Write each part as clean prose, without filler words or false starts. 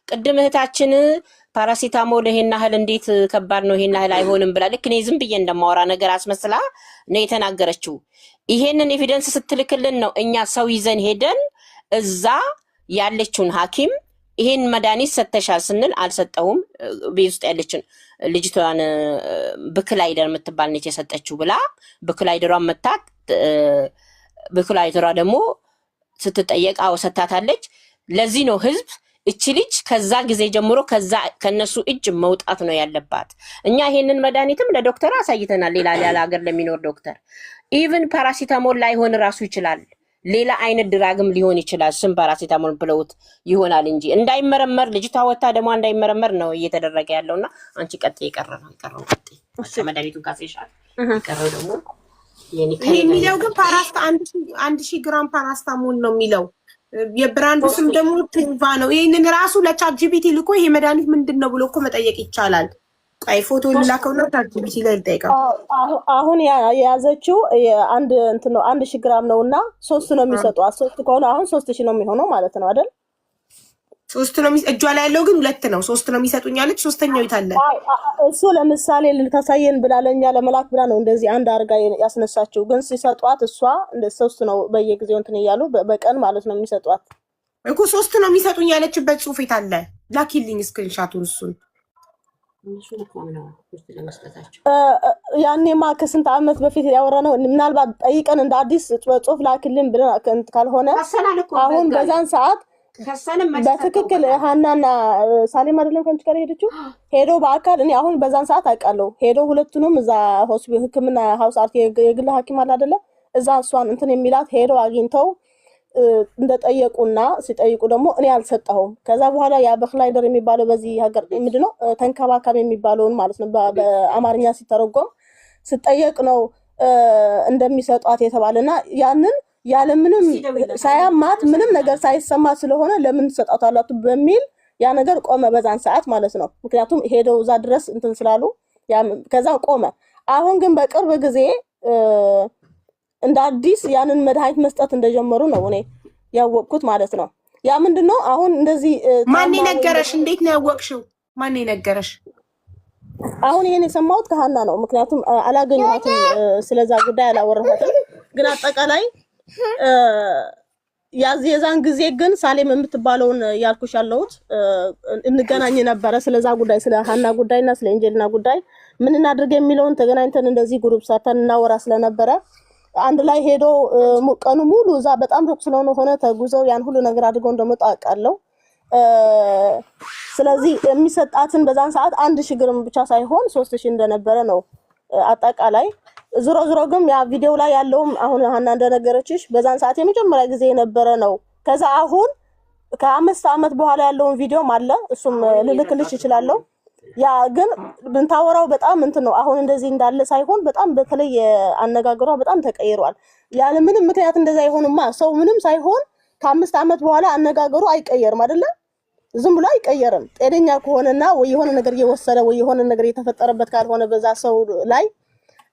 ቅድም እህታችን ፓራሲታሞል ይሄን ያህል እንዴት ከባድ ነው ይሄን ያህል አይሆንም ብላ ልክ እኔ ዝም ብዬ እንደማወራ ነገር አስመስላ ነው የተናገረችው። ይሄንን ኤቪደንስ ስትልክልን ነው እኛ ሰው ይዘን ሄደን እዛ ያለችውን ሐኪም ይሄን መድኃኒት ሰተሻል ስንል አልሰጠውም ቤት ውስጥ ያለችን ልጅቷን ብክላይደር የምትባል ነች የሰጠችው ብላ ብክላይደሯን መታት ብክላይደሯ ደግሞ ስትጠየቅ አዎ ሰታታለች። ለዚህ ነው ህዝብ እቺ ልጅ ከዛ ጊዜ ጀምሮ ከነሱ እጅ መውጣት ነው ያለባት። እኛ ይሄንን መድኃኒትም ለዶክተር አሳይተናል። ሌላ ሀገር ለሚኖር ዶክተር ኢቭን ፓራሲታሞል ላይሆን ራሱ ይችላል፣ ሌላ አይነት ድራግም ሊሆን ይችላል። ስም ፓራሲታሞል ብለውት ይሆናል እንጂ እንዳይመረመር ልጅቷ ወጣ ደግሞ እንዳይመረመር ነው እየተደረገ ያለውና አንቺ ቀጥ ይቀርራል መድኃኒቱን ካሴሻል ይቀርራል ደግሞ የሚለው ግን ፓራስታ 1000 ግራም ፓራስታሞል ነው የሚለው። የብራንዱ ስም ደግሞ ትንቫ ነው። ይሄንን ራሱ ለቻት ጂፒቲ ልኮ ይሄ መድኃኒት ምንድነው ብሎ እኮ መጠየቅ ይቻላል። ቀይ ፎቶ ልላከው ነው ቻት ጂፒቲ ላይ ልጠይቀው። አሁን የያዘችው አንድ እንትን ነው 1000 ግራም ነውና 3 ነው የሚሰጡት። 3 ከሆነ አሁን 3000 ነው የሚሆነው ማለት ነው አይደል? 3 ነው እጇ ላይ ያለው ግን 2 ነው። 3 ነው የሚሰጡኝ አለች። ሶስተኛው ይታለ እሱ ለምሳሌ ልታሳየን ብላለኛ ለመላክ ብላ ነው እንደዚህ አንድ አርጋ ያስነሳችው። ግን ሲሰጧት እሷ እንደ 3 ነው በየጊዜው እንትን ይያሉ በቀን ማለት ነው የሚሰጧት እኮ 3 ነው የሚሰጡኝ ያለችበት ጽሁፍ ይታለ ላኪልኝ ስክሪንሻቱን እሱን ያኔማ ከስንት ዓመት በፊት ያወራነው ምናልባት ጠይቀን እንደ አዲስ ጽሁፍ ላኪልን ብለን ካልሆነ አሁን በዛን ሰዓት በትክክል ሃናና ሳሌም አይደለም ከንቺ ጋር ሄደችው ሄዶ በአካል እኔ አሁን በዛን ሰዓት አውቃለሁ ሄዶ ሁለቱንም እዛ ሆስፒታል ህክምና ሃውስ አርት የግል ሐኪም አለ አይደለ እዛ እሷን እንትን የሚላት ሄዶ አግኝተው እንደጠየቁና ሲጠይቁ ደግሞ እኔ አልሰጠሁም። ከዛ በኋላ ያ በክላይደር የሚባለው በዚህ ሀገር ምንድነው ተንከባካቢ የሚባለውን ማለት ነው በአማርኛ ሲተረጎም ሲጠየቅ ነው እንደሚሰጧት የተባለና ያንን ያለ ምንም ሳያማት ምንም ነገር ሳይሰማ ስለሆነ ለምን ተሰጣጣላችሁ በሚል ያ ነገር ቆመ በዛን ሰዓት ማለት ነው። ምክንያቱም ሄደው እዛ ድረስ እንትን ስላሉ ከዛ ቆመ። አሁን ግን በቅርብ ጊዜ እንደ አዲስ ያንን መድኃኒት መስጠት እንደጀመሩ ነው እኔ ያወቅኩት ማለት ነው። ያ ምንድነው አሁን እንደዚህ ማን ነገረሽ? እንዴት ነው ያወቅሽው? ማን ነገረሽ? አሁን ይሄን የሰማሁት ከሃና ነው። ምክንያቱም አላገኘኋትም ስለዛ ጉዳይ አላወራኋትም። ግን አጠቃላይ የዛን ጊዜ ግን ሳሌም የምትባለውን ያልኩሽ ያለሁት እንገናኝ ነበረ ስለዛ ጉዳይ ስለ ሃና ጉዳይና ስለ ኢንጀሊና ጉዳይ ምን እናድርግ የሚለውን ተገናኝተን እንደዚህ ግሩፕ ሰርተን እናወራ ስለነበረ አንድ ላይ ሄዶ ቀኑ ሙሉ እዛ በጣም ሩቅ ስለሆነ ሆነ ተጉዘው ያን ሁሉ ነገር አድርገው እንደመጣ አውቃለሁ። ስለዚህ የሚሰጣትን በዛን ሰዓት 1000 ግራም ብቻ ሳይሆን 3000 እንደነበረ ነው አጠቃላይ። ዙሮ ግን ያ ቪዲዮ ላይ ያለውም አሁን ሃና እንደነገረችሽ በዛን ሰዓት የመጀመሪያ ጊዜ የነበረ ነው። ከዛ አሁን ከ5 ዓመት በኋላ ያለውን ቪዲዮም አለ እሱም ልልክልሽ ይችላል። ያ ግን ብንታወራው በጣም እንትን ነው። አሁን እንደዚህ እንዳለ ሳይሆን በጣም በተለይ አነጋገሯ በጣም ተቀይሯል። ያለ ምንም ምክንያት እንደዛ ይሆንማ ሰው ምንም ሳይሆን ከ5 ዓመት በኋላ አነጋገሩ አይቀየርም አይደለ? ዝም ብሎ አይቀየርም። ጤነኛ ከሆነና ወይ የሆነ ነገር እየወሰደ ወይ የሆነ ነገር የተፈጠረበት ካልሆነ በዛ ሰው ላይ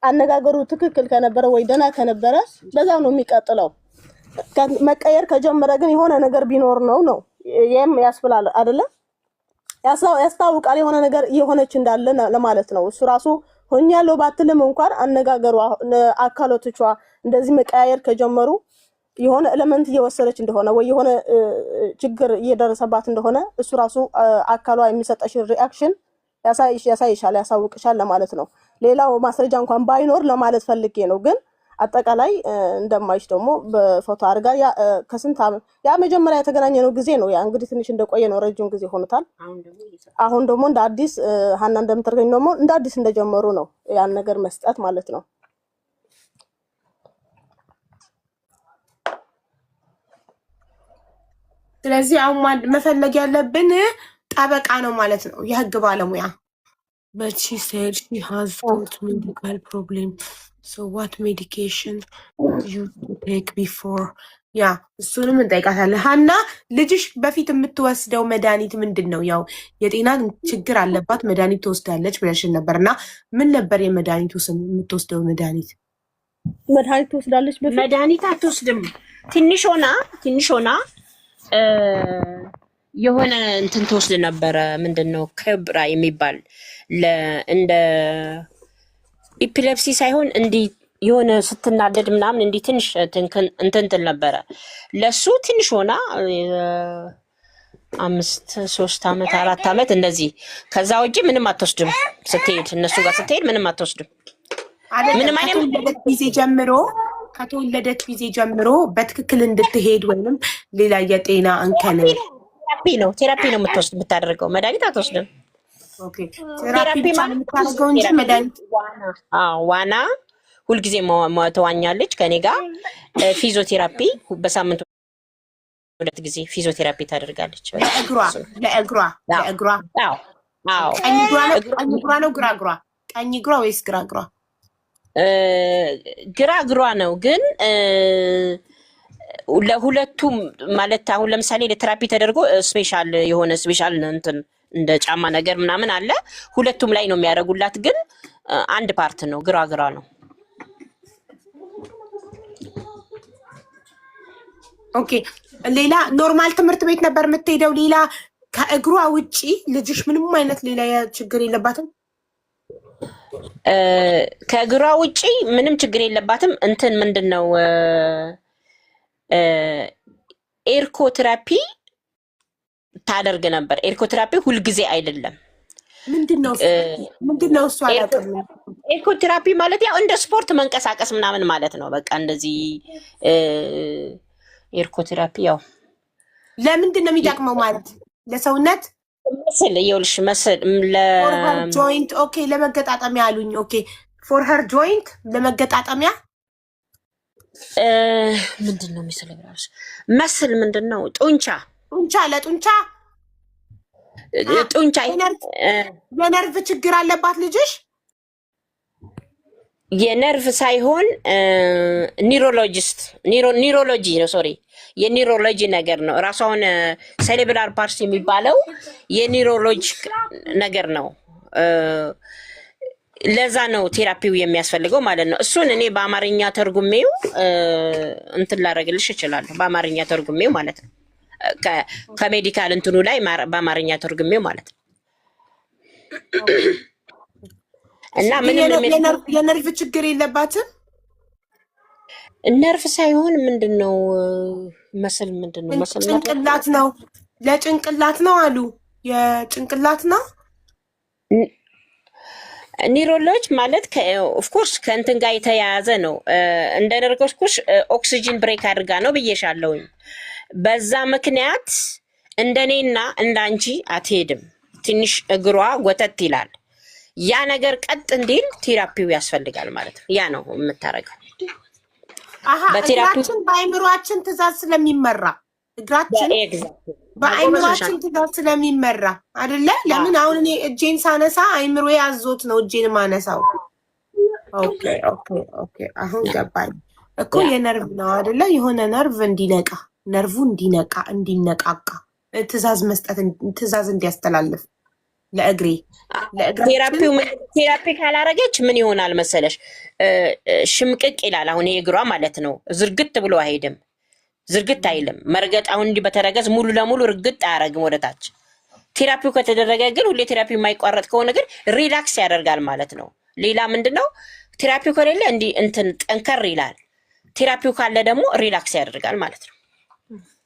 አነጋገሩ ትክክል ከነበረ ወይ ደና ከነበረ በዛው ነው የሚቀጥለው። መቀየር ከጀመረ ግን የሆነ ነገር ቢኖር ነው ያስብላል አይደለ? ያስታውቃል የሆነ ነገር የሆነች እንዳለ ለማለት ነው። እሱ ራሱ ሆኛለሁ ባትልም እንኳን አነጋገሯ አካሎቿ እንደዚህ መቀያየር ከጀመሩ የሆነ ኤሌመንት እየወሰደች እንደሆነ ወይ የሆነ ችግር እየደረሰባት እንደሆነ እሱ ራሱ አካሏ የሚሰጠሽ ሪአክሽን ያሳይሻል ያሳውቅሻል ለማለት ነው። ሌላው ማስረጃ እንኳን ባይኖር ለማለት ፈልጌ ነው። ግን አጠቃላይ እንደማይሽ ደግሞ በፎቶ አርጋ ከስንት ያ መጀመሪያ የተገናኘነው ጊዜ ነው። ያ እንግዲህ ትንሽ እንደቆየ ነው ረጅም ጊዜ ሆኖታል። አሁን ደግሞ እንደ አዲስ ሃና እንደምትርገኝ ደግሞ እንደ አዲስ እንደጀመሩ ነው ያን ነገር መስጠት ማለት ነው። ስለዚህ አሁን መፈለግ ያለብን ጠበቃ ነው ማለት ነው፣ የህግ ባለሙያ። But she said she has got medical problem. So what medication you take before? ያ እሱንም እንጠይቃታለን። ሃና ልጅሽ በፊት የምትወስደው መድኃኒት ምንድን ነው? ያው የጤና ችግር አለባት መድኃኒት ትወስዳለች ብለሽን ነበርና ምን ነበር የመድኃኒቱ ስም? የምትወስደው መድኃኒት ትወስዳለች? መድኃኒት አትወስድም። ትንሽ ሆና የሆነ እንትን ትወስድ ነበረ። ምንድነው ክብራ የሚባል እንደ ኢፒሌፕሲ ሳይሆን እንዲህ የሆነ ስትናደድ ምናምን እንዲህ ትንሽ እንትን ነበረ። ለሱ ትንሽ ሆና 3 ዓመት 4 ዓመት እንደዚህ። ከዛ ውጪ ምንም አትወስድም። ስትሄድ እነሱ ጋር ስትሄድ ምንም አትወስድም። ምንም አይነት ከተወለደች ጊዜ ጀምሮ በትክክል እንድትሄድ ወይንም ሌላ የጤና እንከን ቴራፒ ነው የምታደርገው። መድኃኒት አትወስድም። ቴራፒ የምታደርገው እንጂ መድኃኒት ዋና ሁልጊዜ ተዋኛለች ከኔ ጋር። ፊዚዮቴራፒ በሳምንት 2 ጊዜ ፊዚዮቴራፒ ታደርጋለች። ለእግሯ ቀኝ እግሯ ነው ግራ እግሯ? ቀኝ እግሯ ወይስ ግራ እግሯ? ግራ እግሯ ነው። ግን ለሁለቱም ማለት አሁን ለምሳሌ ለቴራፒ ተደርጎ ስፔሻል እንትን እንደ ጫማ ነገር ምናምን አለ። ሁለቱም ላይ ነው የሚያደርጉላት። ግን አንድ ፓርት ነው፣ ግራ ነው። ኦኬ። ሌላ ኖርማል ትምህርት ቤት ነበር የምትሄደው? ሌላ ከእግሯ ውጪ ልጅሽ ምንም አይነት ሌላ ችግር የለባትም? ከእግሯ ውጪ ምንም ችግር የለባትም። እንትን ምንድነው ኤርኮቴራፒ ታደርግ ነበር። ኤርኮቴራፒ ሁልጊዜ አይደለም። ምንድነው እሱ? አላውቅም። ኤርኮቴራፒ ማለት ያው እንደ ስፖርት መንቀሳቀስ ምናምን ማለት ነው። በቃ እንደዚህ ኤርኮቴራፒ ያው ለምንድን ነው የሚጠቅመው? ማለት ለሰውነት መስል ጆይንት። ኦኬ፣ ለመገጣጠሚያ አሉኝ። ኦኬ፣ ፎር ሄር ጆይንት ለመገጣጠሚያ። ምንድን ነው የሚሰለብራሽ መስል? ምንድን ነው ጡንቻ ለጡንቻ የነርቭ ችግር አለባት ልጅሽ? የነርቭ ሳይሆን ኒውሮሎጂ ነው። ሶሪ የኒውሮሎጂ ነገር ነው። ራሷን ሴሌብራል ፓልሲ የሚባለው የኒውሮሎጂ ነገር ነው። ለዛ ነው ቴራፒው የሚያስፈልገው ማለት ነው። እሱን እኔ በአማርኛ ተርጉሜው እንትን ላደርግልሽ እችላለሁ። በአማርኛ ተርጉሜው ማለት ነው። ከሜዲካል እንትኑ ላይ በአማርኛ ተርጉሜው ማለት ነው። እና የነርቭ ችግር የለባትም። ነርቭ ሳይሆን ምንድነው መስል? ምንድነው መስል? ጭንቅላት ነው። ለጭንቅላት ነው አሉ። የጭንቅላት ነው። ኒውሮሎጂ ማለት ኦፍኮርስ ከእንትን ጋር የተያያዘ ነው። እንደነገርኩሽ ኦክሲጅን ብሬክ አድርጋ ነው ብዬሻለሁኝ። በዛ ምክንያት እንደኔና እንዳንቺ አትሄድም። ትንሽ እግሯ ጎተት ይላል። ያ ነገር ቀጥ እንዲል ቴራፒው ያስፈልጋል ማለት ነው። ያ ነው የምታረገው። እግራችን በአይምሯችን ትእዛዝ ስለሚመራ እግራችን በአይምሯችን ትእዛዝ ስለሚመራ አይደለ? ለምን አሁን እኔ እጄን ሳነሳ አይምሮ ያዞት ነው እጄን ማነሳው። ኦኬ አሁን ገባኝ እኮ። የነርቭ ነው አይደለ? የሆነ ነርቭ ነርቭ እንዲነቃቃ ትእዛዝ መስጠት፣ ትእዛዝ እንዲያስተላልፍ ለእግሬ ቴራፒ ካላረገች ምን ይሆናል መሰለሽ? ሽምቅቅ ይላል። አሁን ይሄ እግሯ ማለት ነው ዝርግት ብሎ አይሄድም። ዝርግት አይልም። መርገጥ አሁን እንዲህ በተረገዝ ሙሉ ለሙሉ ርግጥ አያረግም ወደታች። ቴራፒው ከተደረገ ግን ሁሌ ቴራፒው የማይቋረጥ ከሆነ ግን ሪላክስ ያደርጋል ማለት ነው። ሌላ ምንድነው? ቴራፒው ከሌለ እንዲህ እንትን ጠንከር ይላል። ቴራፒው ካለ ደግሞ ሪላክስ ያደርጋል ማለት ነው።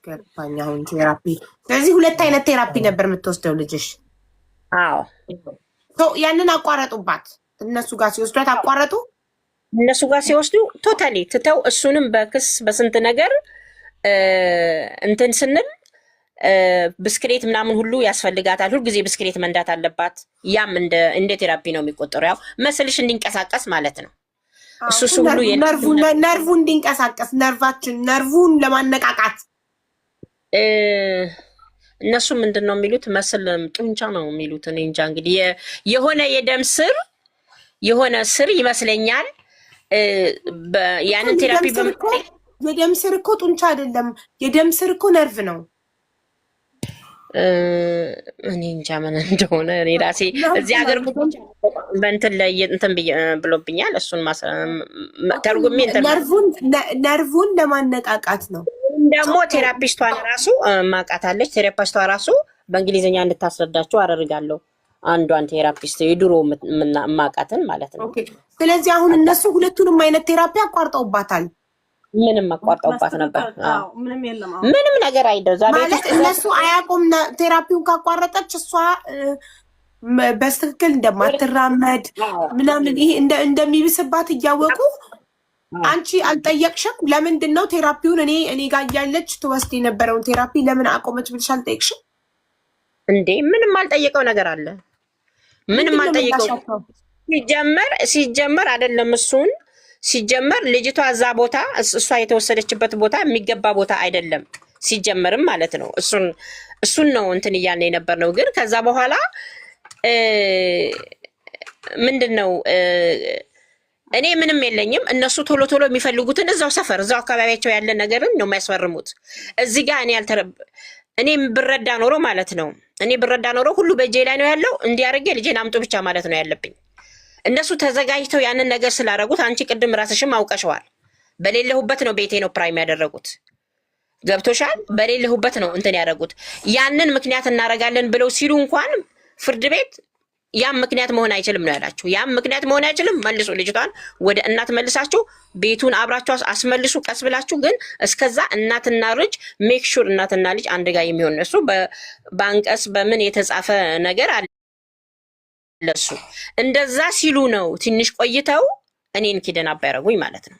ገባኝ አሁን ቴራፒ። ስለዚህ 2 አይነት ቴራፒ ነበር የምትወስደው ልጅሽ? አዎ። ያንን አቋረጡባት። እነሱ ጋር ሲወስዷት አቋረጡ። እነሱ ጋር ሲወስዱ ቶታሊ ትተው እሱንም በክስ በስንት ነገር እንትን ስንል ብስክሌት ምናምን ሁሉ ያስፈልጋታል። ሁልጊዜ ብስክሌት መንዳት አለባት። ያም እንደ ቴራፒ ነው የሚቆጠረው። ያው መስልሽ እንዲንቀሳቀስ ማለት ነው። እሱ ሁሉ ነርቭ እንዲንቀሳቀስ ነርቭን ለማነቃቃት እነሱ ምንድን ነው የሚሉት? መስል ጡንቻ ነው የሚሉት። እኔ እንጃ እንግዲህ የሆነ የደም ስር የሆነ ስር ይመስለኛል። ያንን ቴራፒ የደም ስር እኮ ጡንቻ አይደለም። የደም ስር እኮ ነርቭ ነው። እኔ እንጃ ምን እንደሆነ እኔ ራሴ እዚህ ሀገር በእንትን ላይ እንትን ብሎብኛል። እሱን ተርጉሜ ነርቭን ለማነቃቃት ነው። ደግሞ ቴራፒስቷን ራሱ ማቃታለች። ቴራፒስቷ ራሱ በእንግሊዝኛ እንድታስረዳቸው አደርጋለሁ። አንዷን ቴራፒስት የድሮ ማቃተን ማለት ነው። ኦኬ። ስለዚህ አሁን እነሱ ሁለቱንም አይነት ቴራፒ አቋርጠውባታል። ምንም አቋርጠውባት ነበር። ምንም የለም ምንም ነገር አይደዛ ማለት እነሱ አያውቁም። ቴራፒውን ካቋረጠች እሷ በስትክክል እንደማትራመድ ምናምን ይሄ እንደሚብስባት እያወቁ አንቺ አልጠየቅሽም? ለምንድን ነው ቴራፒውን እኔ ጋር እያለች ትወስድ የነበረውን ቴራፒ ለምን አቆመች ብለሽ አልጠየቅሽም እንዴ? ምንም አልጠየቀው ነገር አለ? ምንም አልጠየቀው። ሲጀመር አይደለም እሱን ሲጀመር ልጅቷ እዛ ቦታ እሷ የተወሰደችበት ቦታ የሚገባ ቦታ አይደለም ሲጀመርም ማለት ነው። እሱን ነው እንትን እያልን የነበር ነው። ግን ከዛ በኋላ ምንድን ነው እኔ ምንም የለኝም። እነሱ ቶሎ ቶሎ የሚፈልጉትን እዛው ሰፈር እዛው አካባቢያቸው ያለ ነገርን ነው የሚያስፈርሙት። እዚህ ጋር እኔ ብረዳ ኖሮ ማለት ነው እኔ ብረዳ ኖሮ ሁሉ በእጄ ላይ ነው ያለው። እንዲያርጌ ልጄን አምጡ ብቻ ማለት ነው ያለብኝ። እነሱ ተዘጋጅተው ያንን ነገር ስላደረጉት አንቺ ቅድም ራስሽም አውቀሸዋል። በሌለሁበት ነው ቤቴ ነው ፕራይም ያደረጉት። ገብቶሻል? በሌለሁበት ነው እንትን ያደረጉት። ያንን ምክንያት እናደርጋለን ብለው ሲሉ እንኳን ፍርድ ቤት ያም ምክንያት መሆን አይችልም ነው ያላችሁ። ያም ምክንያት መሆን አይችልም። መልሱ ልጅቷን ወደ እናት መልሳችሁ ቤቱን አብራችሁ አስመልሱ ቀስ ብላችሁ። ግን እስከዛ እናትና ልጅ ሜክ ሹር እናትና ልጅ አንድ ጋር የሚሆን እሱ በአንቀጽ በምን የተጻፈ ነገር አለ። ለሱ እንደዛ ሲሉ ነው ትንሽ ቆይተው እኔን ኪድናፕ ያደረጉኝ ማለት ነው።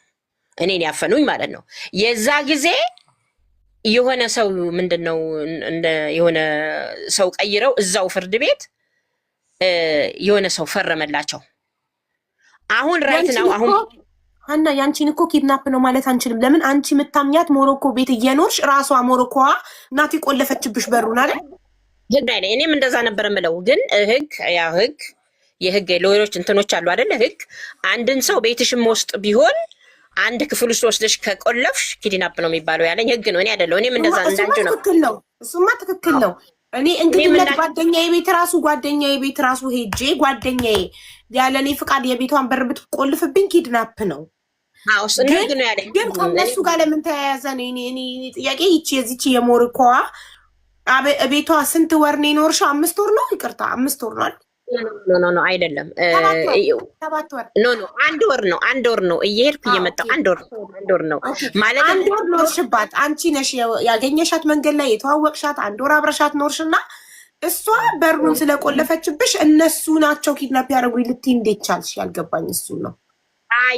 እኔን ያፈኑኝ ማለት ነው። የዛ ጊዜ የሆነ ሰው ምንድነው የሆነ ሰው ቀይረው እዛው ፍርድ ቤት የሆነ ሰው ፈረመላቸው። አሁን ራይት ነው አሁን ሀና ያንቺን እኮ ኪድናፕ ነው ማለት አንችልም። ለምን አንቺ የምታምኛት ሞሮኮ ቤት እየኖርሽ ራሷ ሞሮኮዋ እናት የቆለፈችብሽ በሩን አይደል? ህግ አይደል? እኔም እንደዛ ነበር የምለው። ግን ህግ የህግ ሎየሮች እንትኖች አሉ አይደለ? ህግ አንድን ሰው ቤትሽም ውስጥ ቢሆን አንድ ክፍል ውስጥ ወስደሽ ከቆለፍሽ ኪድናፕ ነው የሚባለው ያለኝ ህግ ነው። እኔ አይደለሁ። እኔም እንደዛ እንዳንቺ ነው። እሱማ ትክክል ነው። እኔ እንግዲህ ጓደኛዬ ቤት ራሱ ሄጄ ጓደኛዬ ያለ እኔ ፍቃድ የቤቷን በር ብትቆልፍብኝ ኪድናፕ ነው። አዎ ህግ ነው ያለኝ። ግን ከእነሱ ጋር ለምን ተያያዘ ነው እኔ ጥያቄ። የዚች የሞሮኮዋ ቤቷ ስንት ወር ነው የኖርሽው? 5 ወር ነው? ይቅርታ 5 ወር ነው አይደል? ኖ አይደለም። 7 ወር ኖ 1 ወር ነው። 1 ወር ነው እየሄድኩ እየመጣሁ 1 ወር ነው ማለት 1 ወር ኖርሽባት። አንቺ ነሽ ያገኘሻት መንገድ ላይ የተዋወቅሻት። 1 ወር አብረሻት ኖርሽና እሷ በሩን ስለቆለፈችብሽ እነሱ ናቸው ኪድናፕ ያደረጉኝ ልትይ እንዴት ቻልሽ? ያልገባኝ እሱ ነው።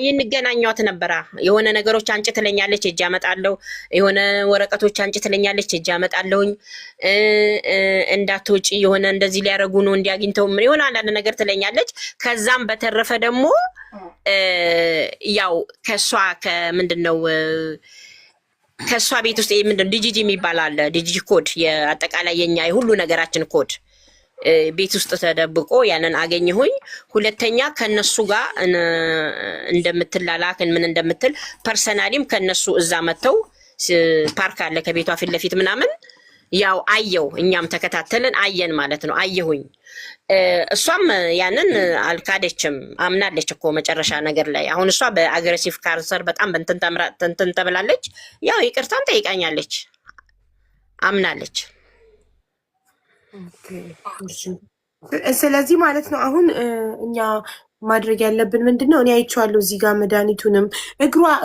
ይንገናኟት ነበራ። የሆነ ነገሮች አንጭ ትለኛለች፣ እጅ አመጣለሁ። የሆነ ወረቀቶች አንጭ ትለኛለች፣ እጅ አመጣለሁኝ። እንዳትወጪ የሆነ እንደዚህ ሊያደርጉ ነው እንዲያግኝተው የሆነ አንዳንድ ነገር ትለኛለች። ከዛም በተረፈ ደግሞ ያው ከሷ ከምንድነው ከሷ ቤት ውስጥ ምንድነው ዲጂጂ የሚባል አለ። ዲጂጂ ኮድ የአጠቃላይ የኛ የሁሉ ነገራችን ኮድ ቤት ውስጥ ተደብቆ ያንን አገኘሁኝ። ሁለተኛ ከነሱ ጋር እንደምትላላክ ምን እንደምትል ፐርሰናሊም ከነሱ እዛ መተው ፓርክ አለ ከቤቷ ፊት ለፊት ምናምን ያው አየው። እኛም ተከታተልን አየን ማለት ነው። አየሁኝ። እሷም ያንን አልካደችም፣ አምናለች እኮ መጨረሻ ነገር ላይ። አሁን እሷ በአግሬሲቭ ካንሰር በጣም እንትን ተብላለች። ያው ይቅርታም ጠይቃኛለች፣ አምናለች። ስለዚህ ማለት ነው አሁን እኛ ማድረግ ያለብን ምንድን ነው? እኔ አይቼዋለሁ እዚህ ጋር መድኃኒቱንም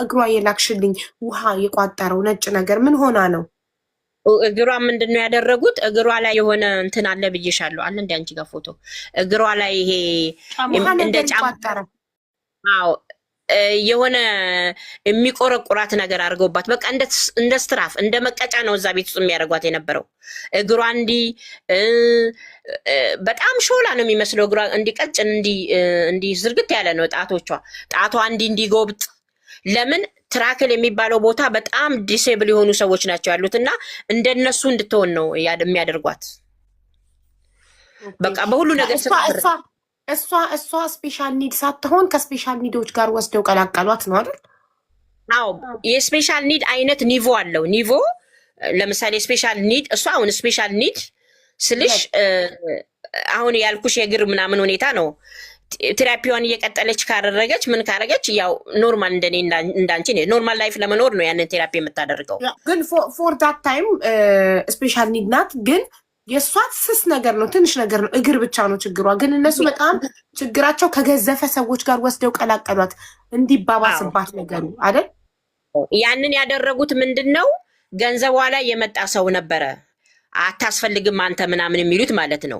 እግሯ የላክሽልኝ ውሃ የቋጠረው ነጭ ነገር ምን ሆና ነው? እግሯ ምንድን ነው ያደረጉት? እግሯ ላይ የሆነ እንትን አለ ብዬሻለሁ። አለ እንደ አንቺ ጋር ፎቶ እግሯ ላይ ይሄ እንደ ጫማ አዎ የሆነ የሚቆረቁራት ነገር አድርገውባት በቃ እንደ ስትራፍ እንደ መቀጫ ነው እዛ ቤት ውስጥ የሚያደርጓት የነበረው። እግሯ እንዲህ በጣም ሾላ ነው የሚመስለው። እግሯ እንዲቀጭን እንዲህ ዝርግት ያለ ነው። ጣቷ እንዲጎብጥ። ለምን ትራክል የሚባለው ቦታ በጣም ዲሴብል የሆኑ ሰዎች ናቸው ያሉት እና እንደነሱ እንድትሆን ነው የሚያደርጓት። በቃ በሁሉ ነገር እሷ ስፔሻል ኒድ ሳትሆን ከስፔሻል ኒዶች ጋር ወስደው ቀላቀሏት ነው አይደል? አዎ የስፔሻል ኒድ አይነት ኒቮ አለው። ኒቮ ለምሳሌ ስፔሻል ኒድ እሷ አሁን ስፔሻል ኒድ ስልሽ አሁን ያልኩሽ የእግር ምናምን ሁኔታ ነው። ቴራፒዋን እየቀጠለች ካደረገች ምን ካደረገች ያው ኖርማል እንደኔ እንዳንቺ ኖርማል ላይፍ ለመኖር ነው ያንን ቴራፒ የምታደርገው። ግን ፎር ዳት ታይም ስፔሻል ኒድ ናት። ግን የእሷ ስስ ነገር ነው፣ ትንሽ ነገር ነው፣ እግር ብቻ ነው ችግሯ። ግን እነሱ በጣም ችግራቸው ከገዘፈ ሰዎች ጋር ወስደው ቀላቀሏት እንዲባባስባት ነገሩ አይደል? ያንን ያደረጉት ምንድነው? ገንዘቧ ላይ የመጣ ሰው ነበረ። አታስፈልግም አንተ ምናምን የሚሉት ማለት ነው።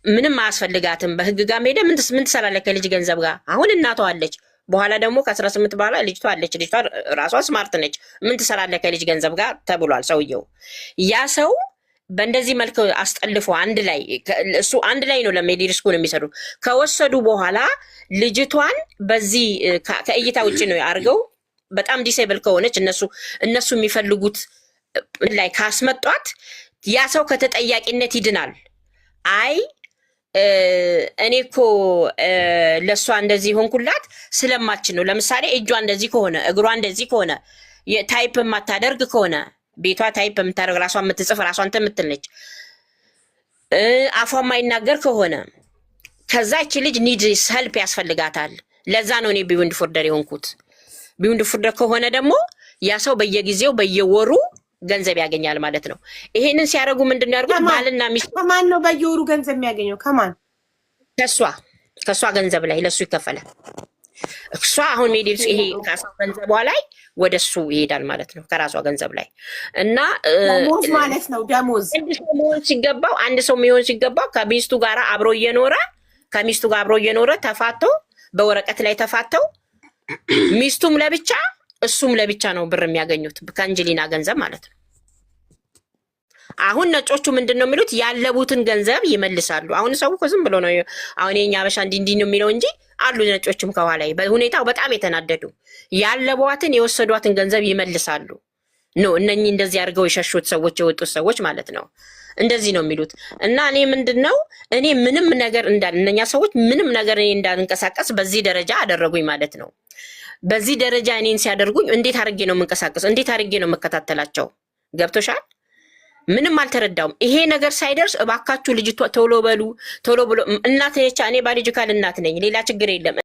ምንም አያስፈልጋትም። በህግ ጋር ሄደ ምን ትሰራለህ ከልጅ ገንዘብ ጋር? አሁን እናቷ አለች። በኋላ ደግሞ ከ18 በኋላ ልጅቷ አለች። ልጅቷ ራሷ ስማርት ነች። ምን ትሰራለህ ከልጅ ገንዘብ ጋር ተብሏል ሰውየው። ያ ሰው በእንደዚህ መልክ አስጠልፎ አንድ ላይ እሱ አንድ ላይ ነው ለሜዲር ስኩል የሚሰሩ ከወሰዱ በኋላ ልጅቷን በዚህ ከእይታ ውጭ ነው አድርገው በጣም ዲሴብል ከሆነች እነሱ የሚፈልጉት ላይ ካስመጧት ያ ሰው ከተጠያቂነት ይድናል። አይ እኔ እኮ ለእሷ እንደዚህ ሆንኩላት ስለማችን ነው። ለምሳሌ እጇ እንደዚህ ከሆነ እግሯ እንደዚህ ከሆነ ታይፕ የማታደርግ ከሆነ ቤቷ ታይፕ የምታደርግ ራሷ የምትጽፍ ራሷ እንትን የምትል ነች። አፏ የማይናገር ከሆነ ከዛ ይቺ ልጅ ኒድ ሰልፕ ያስፈልጋታል። ለዛ ነው እኔ ቢውንድ ፎርደር የሆንኩት። ቢውንድ ፎርደር ከሆነ ደግሞ ያ ሰው በየጊዜው በየወሩ ገንዘብ ያገኛል ማለት ነው። ይሄንን ሲያደርጉ ምንድነው ያደርጉት? ባልና ሚስት ከማን ነው በየወሩ ገንዘብ የሚያገኘው? ከማን? ከሷ ገንዘብ ላይ ለሱ ይከፈላል። እሷ አሁን ሜዲል ይሄ ከራሷ ገንዘቧ ላይ ወደሱ ይሄዳል ማለት ነው። ከራሷ ገንዘብ ላይ እና ደሞዝ ማለት ነው። ደሞዝ አንድ ሰው መሆን ሲገባው ከሚስቱ ጋር አብሮ እየኖረ ተፋቶ በወረቀት ላይ ተፋተው ሚስቱም ለብቻ እሱም ለብቻ ነው ብር የሚያገኙት ከአንጀሊና ገንዘብ ማለት ነው። አሁን ነጮቹ ምንድን ነው የሚሉት? ያለቡትን ገንዘብ ይመልሳሉ። አሁን ሰው እኮ ዝም ብሎ ነው አሁን የኛ አበሻ እንዲህ ነው የሚለው እንጂ አሉ ነጮችም ከኋላ በሁኔታው በጣም የተናደዱ ያለቧትን የወሰዷትን ገንዘብ ይመልሳሉ። እነኚህ እንደዚህ አድርገው የሸሹት ሰዎች የወጡት ሰዎች ማለት ነው። እንደዚህ ነው የሚሉት። እና እኔ ምንድነው እኔ ምንም ነገር እነኛ ሰዎች ምንም ነገር እኔ እንዳንቀሳቀስ በዚህ ደረጃ አደረጉኝ ማለት ነው። በዚህ ደረጃ እኔን ሲያደርጉኝ እንዴት አድርጌ ነው የምንቀሳቀስ? እንዴት አድርጌ ነው የምከታተላቸው? ገብቶሻል? ምንም አልተረዳውም። ይሄ ነገር ሳይደርስ እባካችሁ ልጅቷ ቶሎ ብሎ እናት ነች። እኔ ባዮሎጂካል እናት ነኝ። ሌላ ችግር የለም።